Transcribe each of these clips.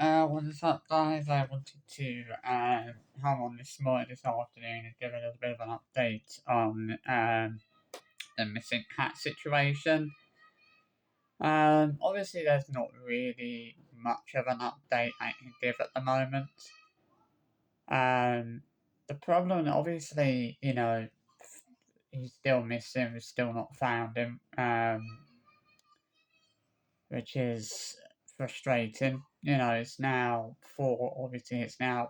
What's up, guys? I wanted to come on this afternoon, and give a little bit of an update on the missing cat situation. Obviously, there's not really much of an update I can give at the moment. Um, the problem, obviously, he's still missing. We've still not found him. Which is frustrating. It's now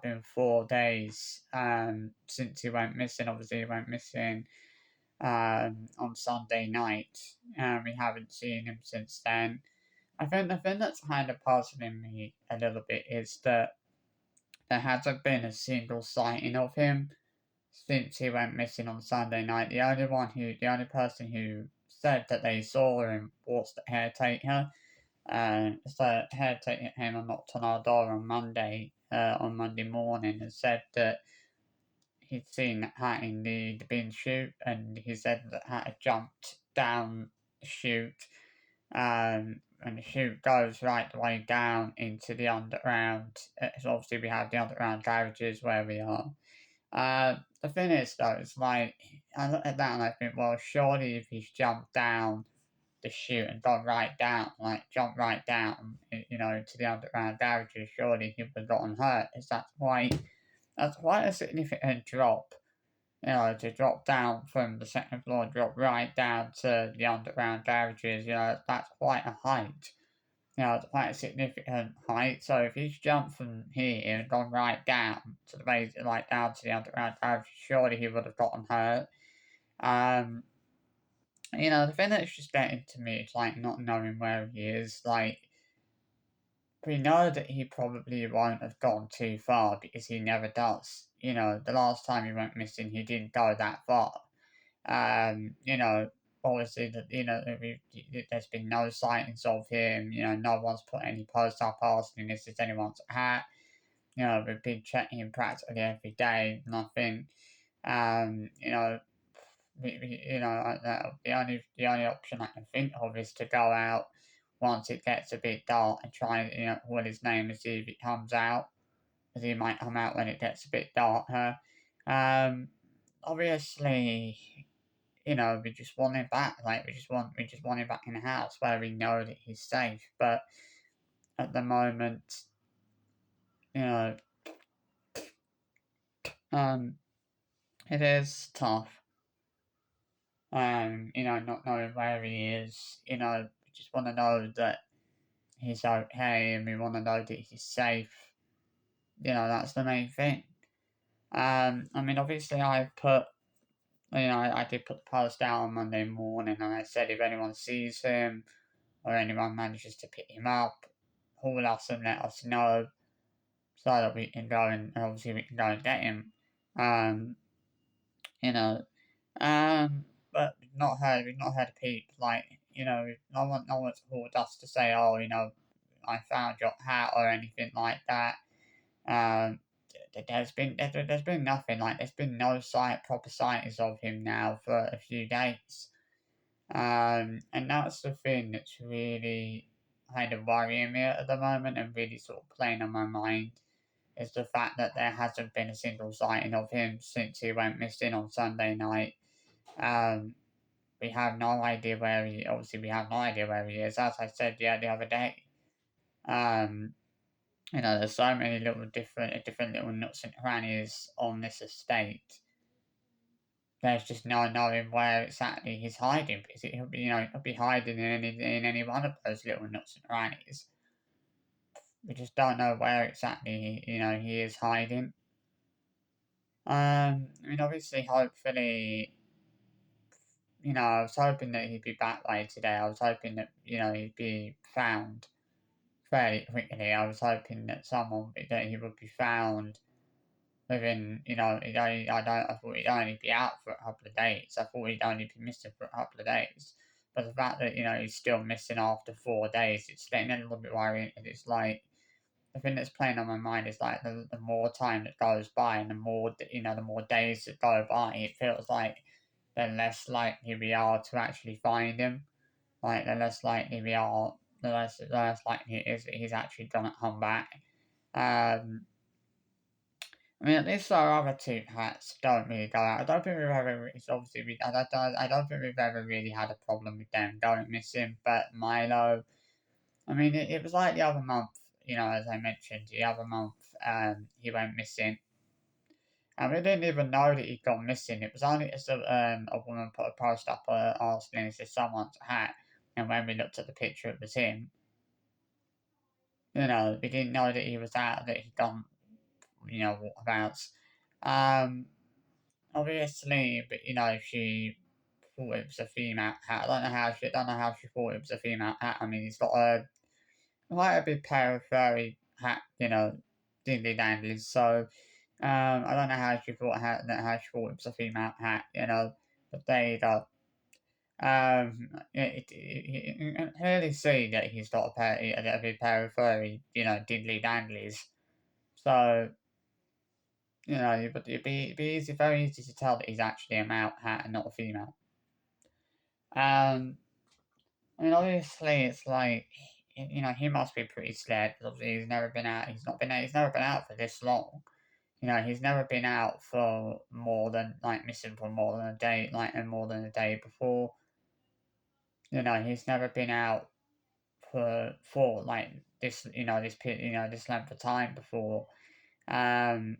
been 4 days since he went missing. Obviously, he went missing on Sunday night, and we haven't seen him since then. I think the thing that's kind of puzzling me a little bit is that there hasn't been a single sighting of him since he went missing on Sunday night. The only person who said that they saw him was the caretaker. So caretaker came and knocked on our door on Monday morning, and said that he'd seen the cat in the bin chute, and he said that cat had jumped down the chute, and the chute goes right the way down into the underground. So obviously we have the underground garages where we are. The thing is, though, it's like, I look at that and I think, well, surely if he's jumped down the chute and gone right down, like jump right down, to the underground garages, surely he would have gotten hurt. That's quite a significant drop. To drop down from the second floor, drop right down to the underground garages. That's quite a height. It's quite a significant height. So if he's jumped from here and gone right down to the base, like down to the underground garages, surely he would have gotten hurt. Um, the thing that's just getting to me is like not knowing where he is. Like, we know that he probably won't have gone too far because he never does. The last time he went missing, he didn't go that far. Um, you know, Obviously that there's been no sightings of him. No one's put any posts up asking if there's anyone's hat. We've been checking him practically every day. Nothing. Um, you know, the only option I can think of is to go out once it gets a bit dark and try, what his name and see if it comes out, because he might come out when it gets a bit darker. Um, Obviously, we just want him back. Like, we just want him back in the house where we know that he's safe. But at the moment, you know, um, it is tough. Not knowing where he is. We just want to know that he's okay, and we want to know that he's safe. That's the main thing. Obviously, I did put the post out on Monday morning, and I said if anyone sees him or anyone manages to pick him up, call us and let us know so that we can go and obviously we can go and get him. Um, you know, but we've not heard a peep. Like, no one's called us to say, oh, I found your hat or anything like that. Um, there's been nothing. Like, there's been no proper sightings of him now for a few days. And that's the thing that's really kind of worrying me at the moment and really sort of playing on my mind, is the fact that there hasn't been a single sighting of him since he went missing on Sunday night. Um, we have no idea where we have no idea where he is. As I said the other day, um, there's so many different little nooks and crannies on this estate. There's just no knowing where exactly he's hiding, because he'll be hiding in any one of those little nooks and crannies. We just don't know where exactly he is hiding. Obviously, hopefully, I was hoping that he'd be back later today. I was hoping that he'd be found fairly quickly. I was hoping that he would be found within, I thought he'd only be out for a couple of days. I thought he'd only be missing for a couple of days. But the fact that, he's still missing after 4 days, it's getting a little bit worrying. And it's like, the thing that's playing on my mind is like the more time that goes by and the more days that go by, it feels like the less likely we are to actually find him. Like, the less likely it is that he's actually gonna come back. Um, I mean, at least our other two hats don't really go out. I don't think we've ever. It's obviously I don't think we've ever really had a problem with them going missing. But Milo, I mean, it was like the other month. You know, as I mentioned, the other month, he went missing, and we didn't even know that he'd gone missing. It was only as a woman put a post up asking, "Is this someone's hat?" And when we looked at the picture, it was him. You know, we didn't know that he was out, that he'd gone, you know, walkabouts. Um, Obviously, but you know, she thought it was a female hat. I don't know how she thought it was a female hat. I mean, he's got quite a big pair of furry hat, you know, dingly danglies. So, I don't know how she thought how she thought it was a female hat, you know. But there you go. You can clearly see that he's got a big pair of furry, you know, dingly danglies. So, you know, but it'd be easy, very easy to tell that he's actually a male hat and not a female. Um, I mean, obviously, it's like, you know, he must be pretty scared because obviously he's never been out. He's never been out for this long. You know, he's never been out for more than like missing for more than a day, like and more than a day before. You know, he's never been out for like this, you know, this length of time before. Um,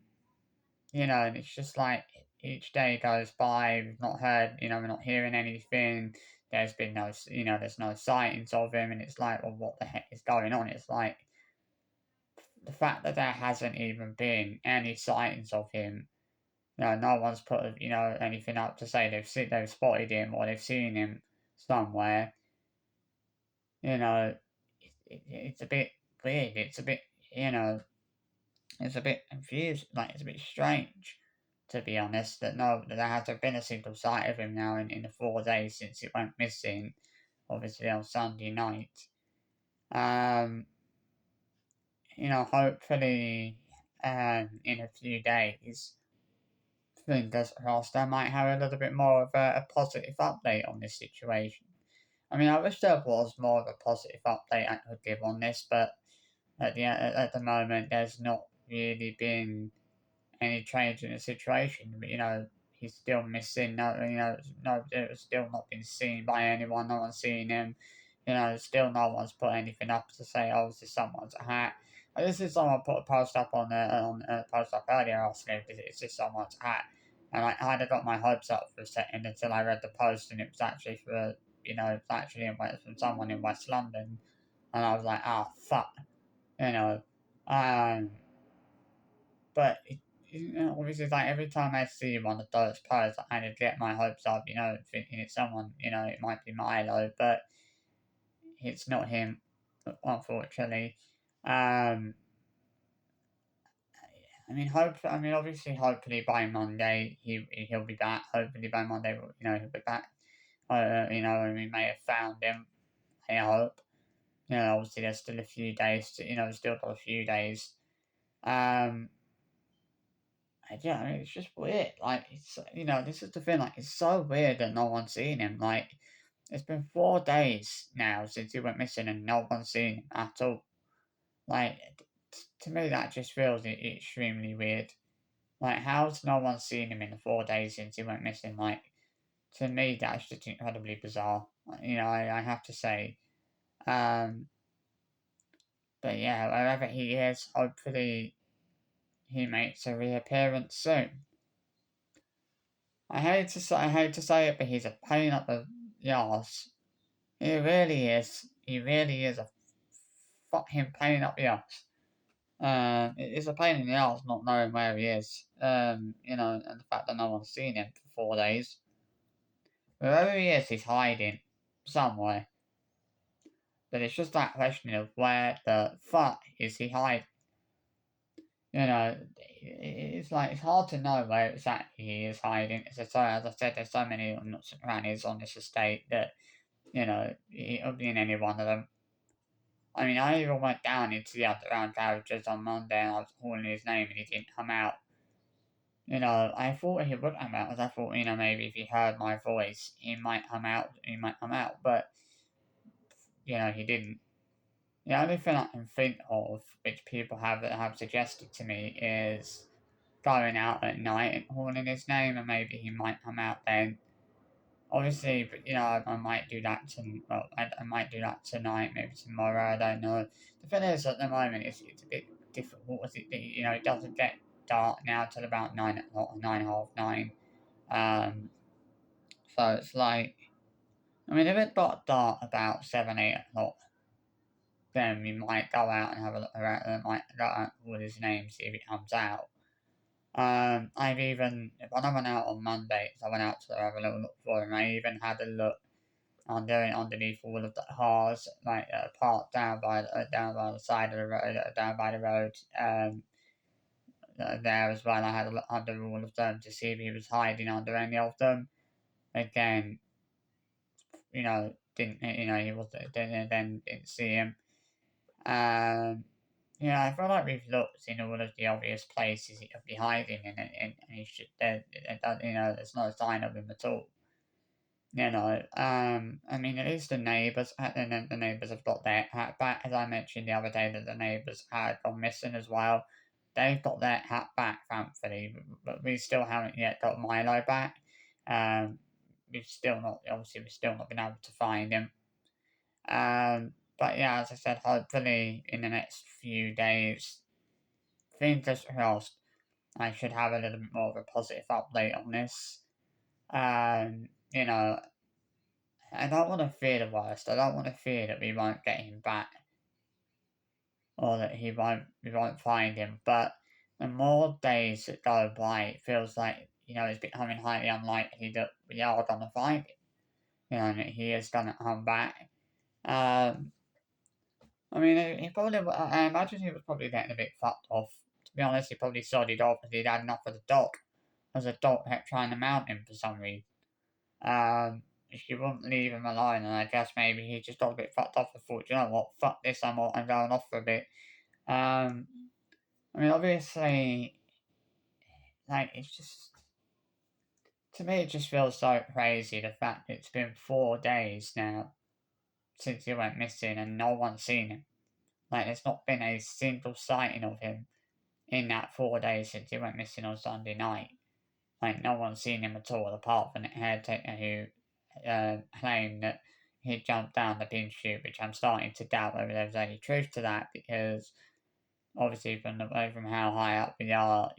you know, and it's just like each day goes by, we've not heard, you know, we're not hearing anything. There's been no, you know, there's no sightings of him, and it's like, well, what the heck is going on? It's like the fact that there hasn't even been any sightings of him. You know, no one's put, you know, anything up to say they've spotted him or they've seen him somewhere. You know, it's a bit weird. It's a bit, you know, it's a bit confused. Like it's a bit strange, to be honest. That there hasn't been a single sight of him now in the 4 days since it went missing. Obviously on Sunday night. Um, you know, hopefully, in a few days, fingers crossed, I might have a little bit more of a positive update on this situation. I mean, I wish there was more of a positive update I could give on this, but at the moment, there's not really been any change in the situation. But, you know, he's still missing. No, you know, no, it's still not been seen by anyone. No one's seen him. You know, still no one's put anything up to say, oh, this is someone's hat. This is someone put a post up on a post up earlier asking if it's just someone's hat, and I kind of got my hopes up for a second until I read the post and it was actually for, you know, it's actually from someone in West London, and I was like, oh fuck, you know, um, but you know, obviously, like every time I see one of those posts, I kind of get my hopes up, you know, thinking it's someone, you know, it might be Milo, but it's not him, unfortunately. Um, I mean, obviously, hopefully by Monday he'll be back. Hopefully by Monday, you know, he'll be back. You know, and we may have found him. I hope. You know, obviously there's still a few days. To, you know, still got a few days. Um, yeah, I mean, it's just weird. Like, it's, you know, this is the thing. Like, it's so weird that no one's seen him. Like, it's been 4 days now since he went missing, and no one's seen him at all. Like, to me, that just feels extremely weird. Like, how's no one seen him in the 4 days since he went missing? Like, to me, that's just incredibly bizarre. You know, I have to say. Um, but yeah, wherever he is, hopefully he makes a reappearance soon. I hate to say it, but he's a pain up the arse. He really is. He really is a fucking pain up the arse. It's a pain in the arse not knowing where he is. You know, and the fact that no one's seen him for 4 days. Wherever he is, he's hiding somewhere. But it's just that question of where the fuck is he hiding? You know, it's like it's hard to know where exactly he is hiding. As I said, there's so many nooks and crannies on this estate that you know he could be in any one of them. I mean, I even went down into the underground garages on Monday and I was calling his name and he didn't come out. You know, I thought he would come out because I thought, you know, maybe if he heard my voice, he might come out. He might come out, but you know, he didn't. The only thing I can think of, which people have suggested to me, is going out at night and calling his name, and maybe he might come out then. Obviously, but I might do that I might do that tonight, maybe tomorrow. I don't know. The thing is, at the moment, it's a bit difficult. It doesn't get dark now till about 9 o'clock, 9, half 9. Um, so it's like, I mean, if it got dark about 7, 8 o'clock, then we might go out and have a look around. Might go out with his name, see if it comes out. I've even when I went out on Monday, so I went out to have a little look for him. I even had a look underneath all of the cars, like parked down by the side of the road, down by the road. There as well. I had a look under all of them to see if he was hiding under any of them. Again, didn't he was didn't see him. Um, I feel like we've looked in all of the obvious places he could be hiding in, and he should. There's no sign of him at all. I mean, at least the neighbours, the neighbours have got their hat back. As I mentioned the other day, that the neighbours had gone missing as well. They've got their hat back, thankfully, but we still haven't yet got Milo back. Um, we've still not been able to find him. But yeah, as I said, hopefully in the next few days, fingers crossed, I should have a little bit more of a positive update on this. Um, you know, I don't want to fear the worst. I don't want to fear that we won't get him back, or that we won't find him. But the more days that go by, it feels like it's becoming highly unlikely that we are gonna find him. And that he is gonna come back. Um, I mean, he probably. I imagine he was probably getting a bit fucked off. To be honest, he probably sodded off because he'd had enough of the dog, as the dog kept trying to mount him for some reason. She wouldn't leave him alone, and I guess maybe he just got a bit fucked off and thought, you know what, fuck this, I'm going off for a bit. I mean, obviously, like, it's just, to me, it just feels so crazy the fact that it's been 4 days now since he went missing and no one's seen him. Like, there's not been a single sighting of him in that 4 days since he went missing on Sunday night. Like, no one's seen him at all apart from the caretaker who claimed that he jumped down the bin chute, which I'm starting to doubt whether there's any truth to that because obviously from how high up we are,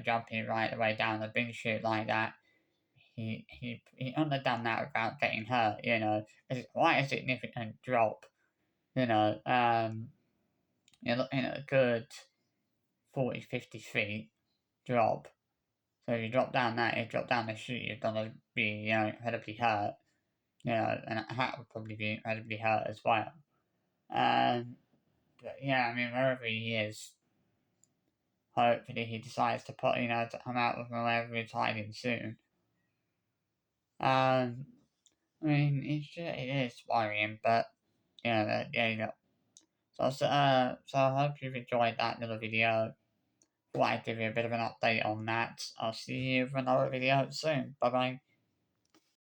jumping right the way down the bin chute like that, he couldn't have done that without getting hurt. It's quite a significant drop. You're looking at a good 40, 50 feet drop. So if you drop down the chute, you're gonna be, incredibly hurt. And a hat would probably be incredibly hurt as well. But yeah, I mean, wherever he is, hopefully he decides to come out with wherever he's hiding soon. I mean, it is worrying, but yeah. So I hope you've enjoyed that little video. Thought I'd give you a bit of an update on that. I'll see you for another video soon. Bye bye.